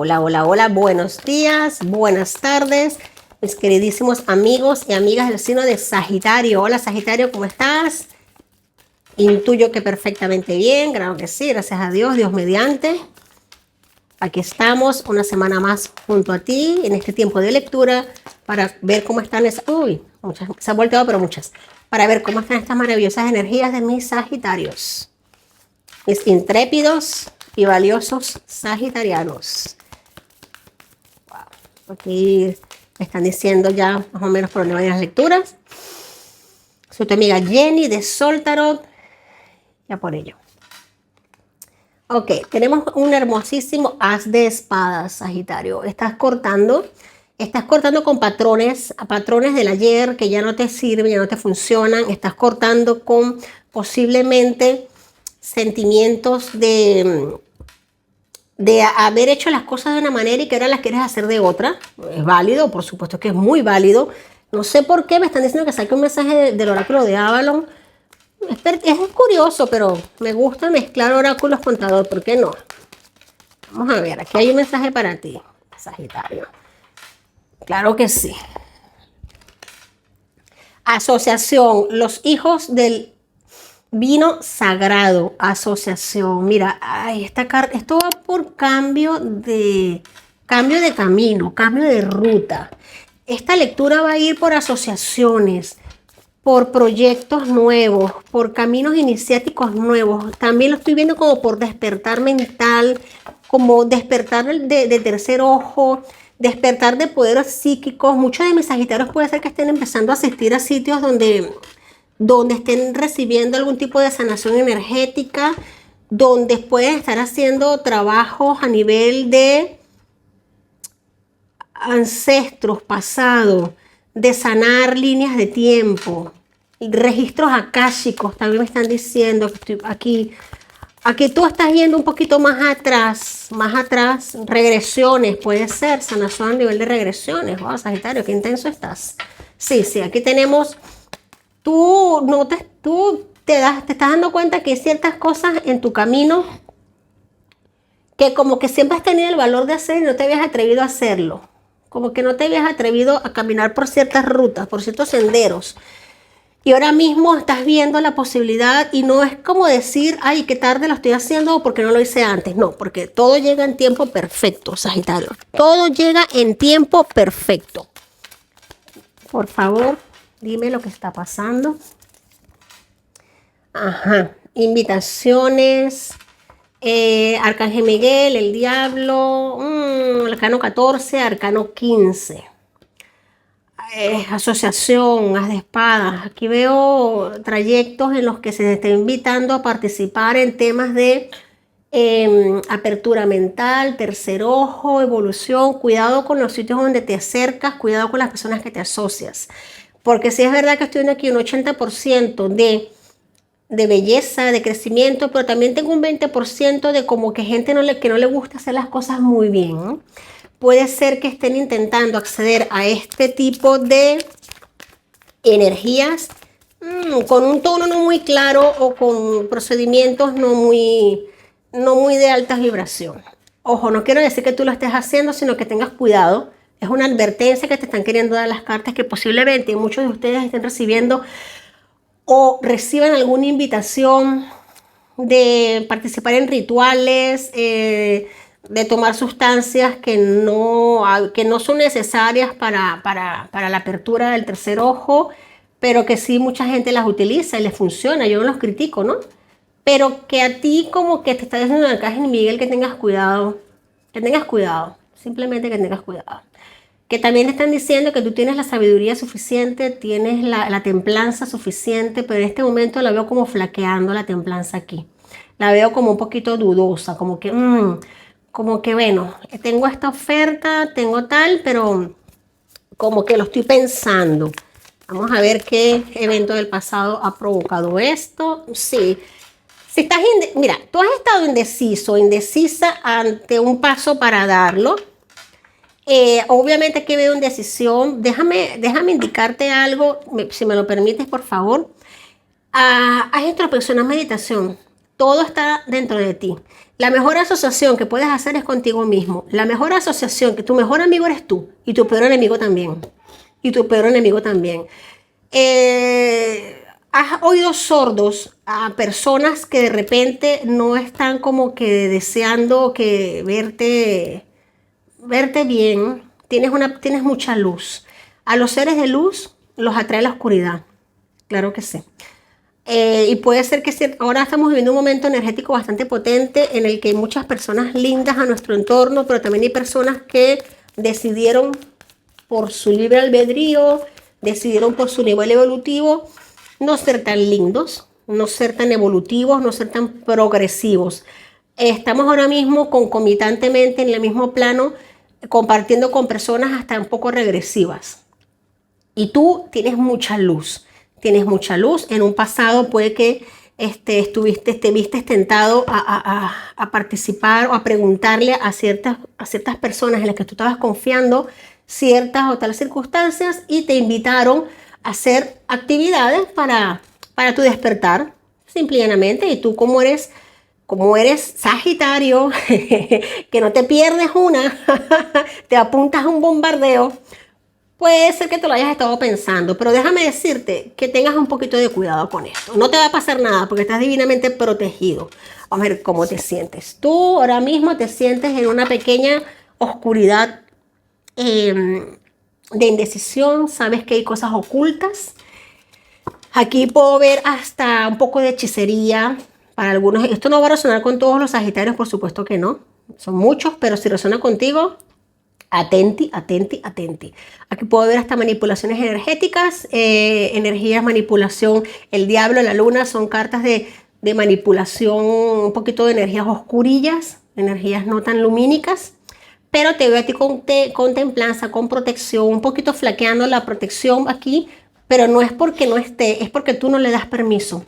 Hola, hola, hola, buenos días, buenas tardes, mis queridísimos amigos y amigas del signo de Sagitario. Hola Sagitario, ¿cómo estás? Intuyo que perfectamente bien, claro que sí, gracias a Dios, Dios mediante. Aquí estamos una semana más junto a ti en este tiempo de lectura para ver cómo están muchas, se han volteado pero muchas, para ver cómo están estas maravillosas energías de mis Sagitarios, mis intrépidos y valiosos sagitarianos. Aquí me están diciendo ya más o menos por dónde van las lecturas. Soy tu amiga Jenny de Sol Tarot. Ya por ello. Ok, tenemos un hermosísimo as de espadas, Sagitario. Estás cortando con patrones del ayer que ya no te sirven, ya no te funcionan. Estás cortando con posiblemente sentimientos de haber hecho las cosas de una manera y que ahora las quieres hacer de otra. Es válido, por supuesto que es muy válido. No sé por qué me están diciendo que saque un mensaje del oráculo de Avalon. Es curioso, pero me gusta mezclar oráculos con tarot, ¿por qué no? Vamos a ver, aquí hay un mensaje para ti, Sagitario. Claro que sí. Asociación, los hijos del vino sagrado, asociación. Mira, ay, esta carta, esto va por cambio de camino, cambio de ruta. Esta lectura va a ir por asociaciones, por proyectos nuevos, por caminos iniciáticos nuevos. También lo estoy viendo como por despertar mental, como despertar de tercer ojo, despertar de poderes psíquicos. Muchos de mis sagitarios puede ser que estén empezando a asistir a sitios donde estén recibiendo algún tipo de sanación energética, donde pueden estar haciendo trabajos a nivel de ancestros pasados, de sanar líneas de tiempo, y registros akáshicos. También me están diciendo que estoy aquí tú estás yendo un poquito más atrás, regresiones, puede ser, sanación a nivel de regresiones. Wow, Sagitario, qué intenso estás. Sí, aquí tenemos. Tú te estás dando cuenta que hay ciertas cosas en tu camino que como que siempre has tenido el valor de hacer y no te habías atrevido a hacerlo. Como que no te habías atrevido a caminar por ciertas rutas, por ciertos senderos. Y ahora mismo estás viendo la posibilidad y no es como decir, ay, qué tarde lo estoy haciendo o porque no lo hice antes. No, porque todo llega en tiempo perfecto, Sagitario. Todo llega en tiempo perfecto. Por favor, dime lo que está pasando. Ajá, invitaciones, Arcángel Miguel, el Diablo, Arcano 14, Arcano 15. Asociación, as de espadas. Aquí veo trayectos en los que se está invitando a participar en temas de apertura mental, tercer ojo, evolución. Cuidado con los sitios donde te acercas, cuidado con las personas que te asocias. Porque sí es verdad que estoy viendo aquí un 80% de belleza, de crecimiento, pero también tengo un 20% de como que gente que no le gusta hacer las cosas muy bien, ¿no? Puede ser que estén intentando acceder a este tipo de energías con un tono no muy claro o con procedimientos no muy de alta vibración. Ojo, no quiero decir que tú lo estés haciendo, sino que tengas cuidado. Es una advertencia que te están queriendo dar las cartas, que posiblemente muchos de ustedes estén recibiendo o reciban alguna invitación de participar en rituales, de tomar sustancias que no son necesarias para la apertura del tercer ojo, pero que sí mucha gente las utiliza y les funciona. Yo no los critico, ¿no? Pero que a ti como que te está diciendo el Arcángel Miguel que tengas cuidado, simplemente que tengas cuidado. Que también están diciendo que tú tienes la sabiduría suficiente, tienes la templanza suficiente, pero en este momento la veo como flaqueando la templanza aquí. La veo como un poquito dudosa, como que bueno, tengo esta oferta, tengo tal, pero como que lo estoy pensando. Vamos a ver qué evento del pasado ha provocado esto. Sí. Si estás mira, tú has estado indeciso, indecisa ante un paso para darlo. Obviamente aquí veo indecisión. Déjame indicarte algo, si me lo permites, por favor. Haz introspección, haz meditación. Todo está dentro de ti. La mejor asociación que puedes hacer es contigo mismo. La mejor asociación, que tu mejor amigo eres tú y tu peor enemigo también. Y tu peor enemigo también. ¿Has oído sordos a personas que de repente no están como que deseando que verte bien? Tienes mucha luz. A los seres de luz los atrae la oscuridad. Claro que sí. Y puede ser que ahora estamos viviendo un momento energético bastante potente en el que hay muchas personas lindas a nuestro entorno, pero también hay personas que decidieron por su libre albedrío, decidieron por su nivel evolutivo no ser tan lindos, no ser tan evolutivos, no ser tan progresivos. Estamos ahora mismo concomitantemente en el mismo plano, compartiendo con personas hasta un poco regresivas. Y tú tienes mucha luz. Tienes mucha luz. En un pasado puede que te viste tentado a participar o a preguntarle a ciertas personas en las que tú estabas confiando ciertas o tales circunstancias y te invitaron a hacer actividades para tu despertar, simplemente. Y tú como eres Sagitario, que no te pierdes una, te apuntas a un bombardeo. Puede ser que te lo hayas estado pensando, pero déjame decirte que tengas un poquito de cuidado con esto. No te va a pasar nada porque estás divinamente protegido. Vamos a ver cómo te sientes. Tú ahora mismo te sientes en una pequeña oscuridad de indecisión. Sabes que hay cosas ocultas. Aquí puedo ver hasta un poco de hechicería. Para algunos, esto no va a resonar con todos los Sagitarios, por supuesto que no. Son muchos, pero si resuena contigo, atenti, atenti, atenti. Aquí puedo ver hasta manipulaciones energéticas, energías, manipulación. El diablo, la luna son cartas de manipulación, un poquito de energías oscurillas, energías no tan lumínicas. Pero te veo a ti con templanza, con protección, un poquito flaqueando la protección aquí, pero no es porque no esté, es porque tú no le das permiso.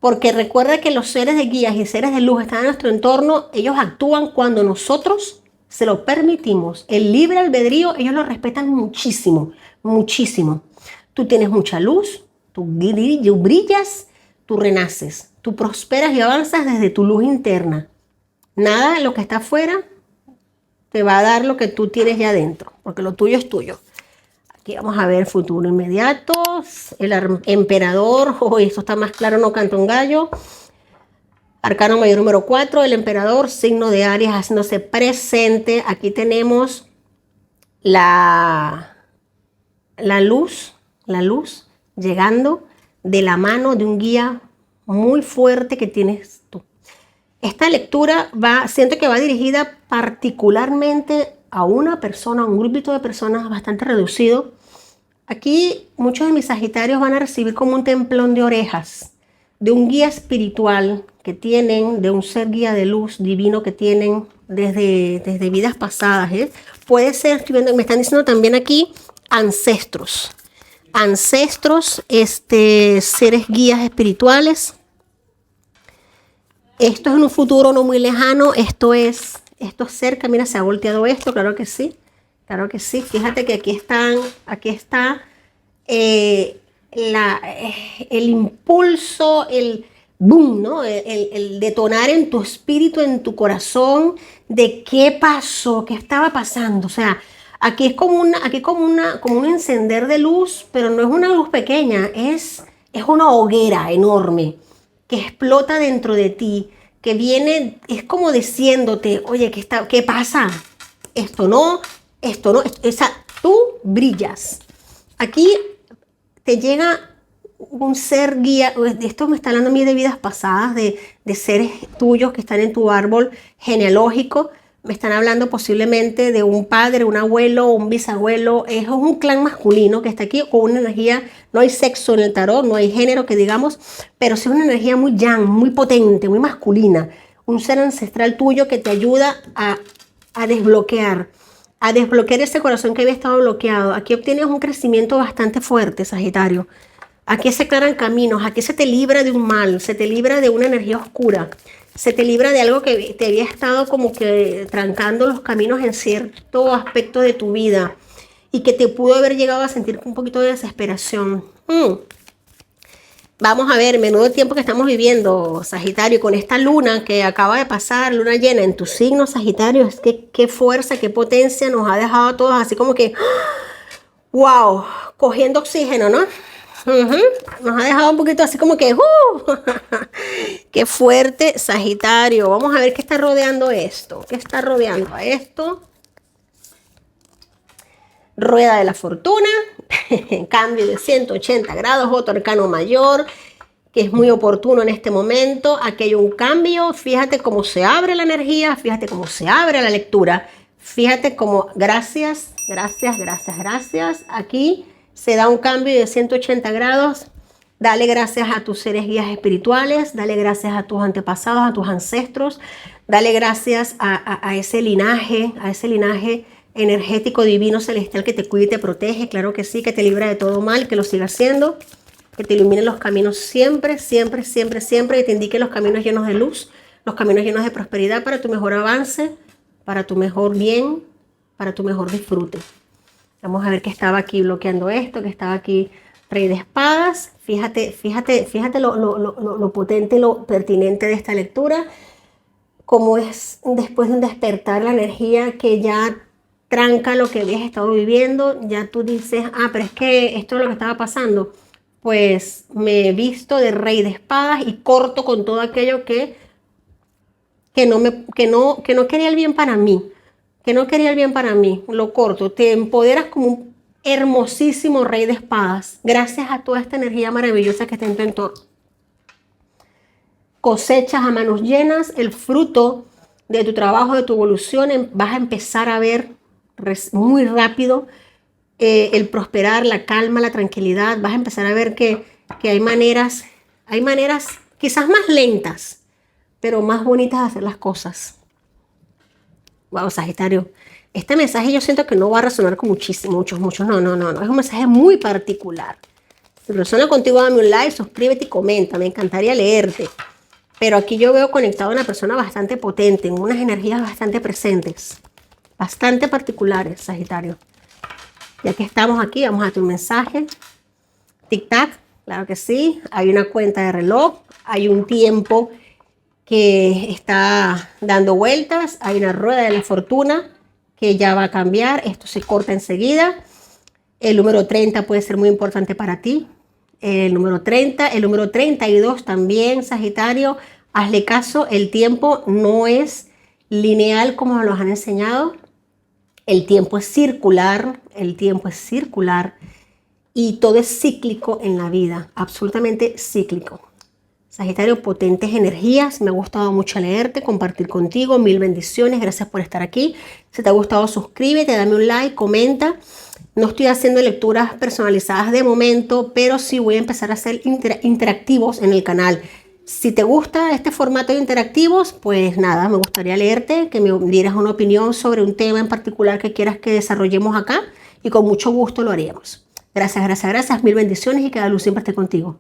Porque recuerda que los seres de guías y seres de luz están en nuestro entorno, ellos actúan cuando nosotros se lo permitimos. El libre albedrío, ellos lo respetan muchísimo, muchísimo. Tú tienes mucha luz, tú brillas, tú renaces, tú prosperas y avanzas desde tu luz interna. Nada de lo que está afuera te va a dar lo que tú tienes ya adentro, porque lo tuyo es tuyo. Aquí vamos a ver futuro inmediato. El emperador, esto está más claro, no canto un gallo. Arcano mayor número 4, el emperador, signo de Aries haciéndose presente. Aquí tenemos la luz llegando de la mano de un guía muy fuerte que tienes tú. Esta lectura siento que va dirigida particularmente a una persona, a un grupito de personas bastante reducido. Aquí muchos de mis Sagitarios van a recibir como un templón de orejas de un guía espiritual que tienen, de un ser guía de luz divino que tienen desde vidas pasadas. Puede ser, me están diciendo también aquí, ancestros, seres guías espirituales. Esto es en un futuro no muy lejano, esto es cerca. Mira, se ha volteado esto, claro que sí. Fíjate que aquí está el impulso, el boom, ¿no? El detonar en tu espíritu, en tu corazón, de qué pasó, qué estaba pasando. O sea, aquí es como un encender de luz, pero no es una luz pequeña, es una hoguera enorme que explota dentro de ti, que viene, es como diciéndote, oye, ¿qué pasa? Esto no, tú brillas. Aquí te llega un ser guía. Esto me está hablando a mí de vidas pasadas, de seres tuyos que están en tu árbol genealógico. Me están hablando posiblemente de un padre, un abuelo, un bisabuelo. Es un clan masculino que está aquí con una energía. No hay sexo en el tarot, no hay género que digamos, pero sí es una energía muy yang, muy potente, muy masculina. Un ser ancestral tuyo que te ayuda a desbloquear ese corazón que había estado bloqueado. Aquí obtienes un crecimiento bastante fuerte, Sagitario. Aquí se aclaran caminos, aquí se te libra de un mal, se te libra de una energía oscura, se te libra de algo que te había estado como que trancando los caminos en cierto aspecto de tu vida y que te pudo haber llegado a sentir un poquito de desesperación. Vamos a ver, menudo tiempo que estamos viviendo, Sagitario, con esta luna que acaba de pasar, luna llena en tu signo, Sagitario. Es que qué fuerza, qué potencia nos ha dejado a todos así como que, wow, cogiendo oxígeno, ¿no? Ujú. Nos ha dejado un poquito así como que, qué fuerte, Sagitario. Vamos a ver qué está rodeando esto. ¿Qué está rodeando a esto? Rueda de la fortuna, cambio de 180 grados, otro arcano mayor, que es muy oportuno en este momento. Aquí hay un cambio, fíjate cómo se abre la energía, fíjate cómo se abre la lectura, fíjate cómo, gracias, gracias, gracias, gracias. Aquí se da un cambio de 180 grados. Dale gracias a tus seres guías espirituales, dale gracias a tus antepasados, a tus ancestros, dale gracias a ese linaje energético, divino, celestial que te cuida y te protege, claro que sí, que te libra de todo mal, que lo siga haciendo, que te ilumine los caminos siempre, siempre, siempre, siempre, que te indique los caminos llenos de luz, los caminos llenos de prosperidad para tu mejor avance, para tu mejor bien, para tu mejor disfrute. Vamos a ver que estaba aquí bloqueando esto, que estaba aquí Rey de Espadas. Fíjate lo potente, lo pertinente de esta lectura, como es después de un despertar la energía que ya tranca lo que habías estado viviendo, ya tú dices, pero es que esto es lo que estaba pasando, pues me he visto de Rey de Espadas y corto con todo aquello que no quería el bien para mí, lo corto, te empoderas como un hermosísimo Rey de Espadas, gracias a toda esta energía maravillosa que está en tu entorno. Cosechas a manos llenas el fruto de tu trabajo, de tu evolución, vas a empezar a ver muy rápido el prosperar, la calma, la tranquilidad. Vas a empezar a ver que hay maneras quizás más lentas, pero más bonitas de hacer las cosas. Wow, Sagitario, este mensaje yo siento que no va a resonar con muchos, no, es un mensaje muy particular. Si resuena contigo, dame un like, suscríbete y comenta, me encantaría leerte. Pero aquí yo veo conectado a una persona bastante potente, en unas energías bastante presentes, bastante particulares, Sagitario. Ya que estamos aquí, vamos a tu mensaje. Tic-tac, claro que sí. Hay una cuenta de reloj, hay un tiempo que está dando vueltas, hay una rueda de la fortuna que ya va a cambiar, esto se corta enseguida. El número 30 puede ser muy importante para ti. El número 30, el número 32 también, Sagitario. Hazle caso, el tiempo no es lineal como nos han enseñado. El tiempo es circular, y todo es cíclico en la vida, absolutamente cíclico. Sagitario, potentes energías, me ha gustado mucho leerte, compartir contigo, mil bendiciones, gracias por estar aquí. Si te ha gustado, suscríbete, dame un like, comenta. No estoy haciendo lecturas personalizadas de momento, pero sí voy a empezar a hacer interactivos en el canal. Si te gusta este formato de interactivos, pues nada, me gustaría leerte, que me dieras una opinión sobre un tema en particular que quieras que desarrollemos acá y con mucho gusto lo haríamos. Gracias, gracias, gracias, mil bendiciones y que la luz siempre esté contigo.